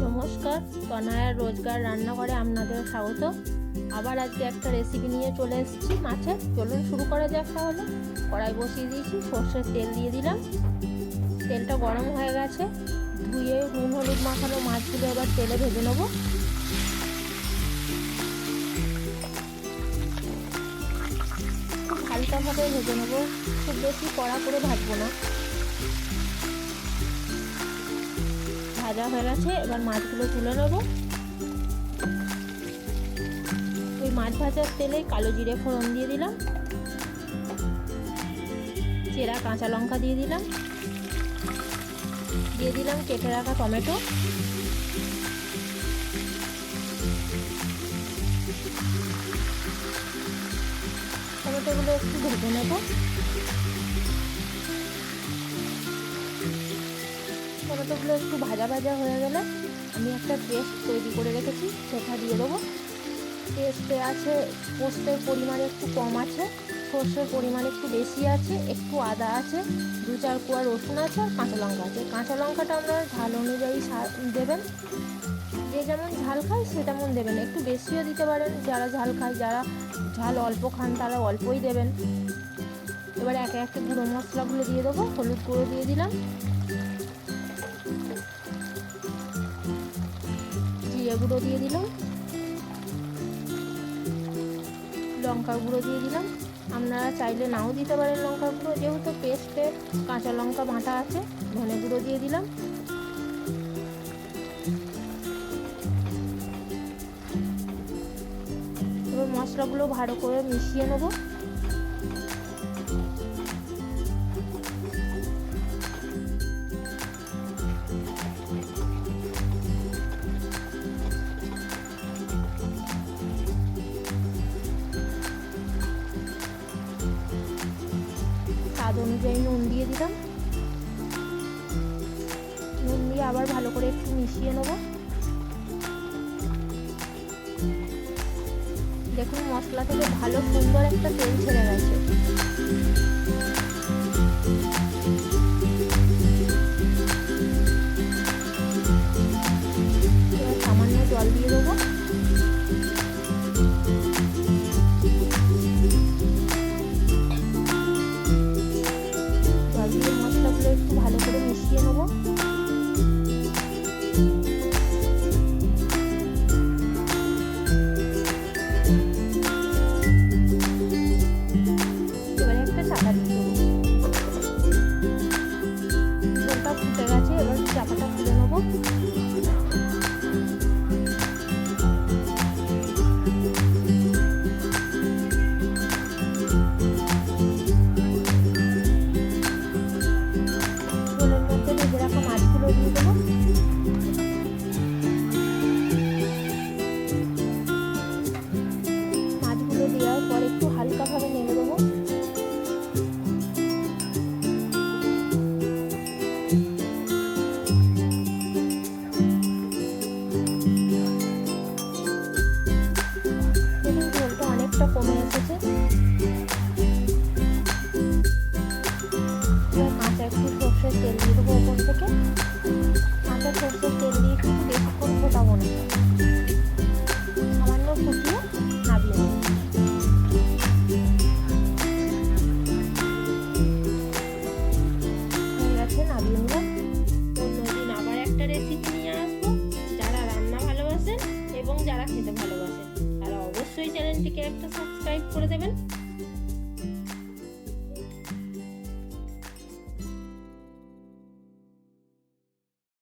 নমস্কার, তনয়ার রোজগার রান্নাঘরে আপনাদের স্বাগত। আবার আজকে একটা রেসিপি নিয়ে চলে এসেছি মাছের। চলুন শুরু করা যাক তাহলে। কড়াই বসিয়ে দিয়েছি, সর্ষের তেল দিয়ে দিলাম। তেলটা গরম হয়ে গেছে। ধুয়ে নুন হলুদ মাখানো মাছগুলো এবার তেলে ভেজে নেব। খুব হালকাভাবে ভেজে নেব, খুব বেশি কড়া করে ভাজবো না। ভাজা হয়ে গেছে, এবার মাছগুলো তুলে নেব। ওই মাছ ভাজার তেলে কালো জিরে ফোড়ন দিয়ে দিলাম, চেরা কাঁচা লঙ্কা দিয়ে দিলাম, কেটে রাখা টমেটো, টমেটোগুলো একটু ভেজে নেব। টমেটোগুলো একটু ভাজা ভাজা হয়ে গেলে আমি একটা পেস্ট তৈরি করে রেখেছি, সেটা দিয়ে দেবো। পেস্টে আছে পোস্তের পরিমাণ একটু কম আছে, সর্ষের পরিমাণ একটু বেশি আছে, একটু আদা আছে, 2-4 কোয়া রসুন আছে, আর কাঁচা লঙ্কা আছে। কাঁচা লঙ্কাটা আপনারা ঝাল অনুযায়ী দেবেন, যে যেমন ঝাল খায় সে তেমন দেবেন। একটু বেশিও দিতে পারেন যারা ঝাল খায়, যারা ঝাল অল্প খান তারা অল্পই দেবেন। এবার একে একে গুঁড়ো মশলাগুলো দিয়ে দেবো। হলুদ গুঁড়ো দিয়ে দিলাম, জিরে গুঁড়ো দিয়ে দিলাম, লঙ্কার গুঁড়ো দিয়ে দিলাম। আপনারা চাইলে নাও দিতে পারেন লঙ্কার গুঁড়ো, যেহেতু পেস্টে কাঁচা লঙ্কা বাটা আছে। ধনে গুঁড়ো দিয়ে দিলাম। এবার মশলাগুলো ভালো করে মিশিয়ে নেব। স্বাদ অনুযায়ী নুন দিয়ে দিলাম। নুন দিয়ে আবার ভালো করে একটু মিশিয়ে নেব। দেখুন মশলা থেকে ভালো সুন্দর একটা তেল ছেড়ে গেছে। এবার সামান্য জল দিয়ে দেবো। জল দিয়ে মশলাগুলো একটু ভালো করে মিশিয়ে নেব। এবারে একটা চাপা দিয়ে দেবো। ঝোলটা ফুটে গেছে, এবার চাপাটা খুলে নেবো। ঝোলের মধ্যে ভেজে রাখা মাছগুলো দিয়ে দেবো। মাছগুলো দেওয়ার পর একটু হালকাভাবে নেড়ে দেবো। দেখুন ঝোলটা অনেকটা কমে এসেছে। কাঁচা একটু সর্ষের তেল দিয়ে দেবো ওপর থেকে। কাঁচা সর্ষের তেল দিয়ে একটু বেশিক্ষণ ফোটাবো না, সামান্য ফুটিয়ে নামিয়ে নেব। হয়ে গেছে, নামিয়ে নিলাম। অন্যদিন আবার একটা রেসিপি নিয়ে আসবো। যারা রান্না ভালোবাসেন এবং যারা খেতে ভালোবাসেন তারা অবশ্যই চ্যানেলটিকে একটা সাবস্ক্রাইব করে দেবেন।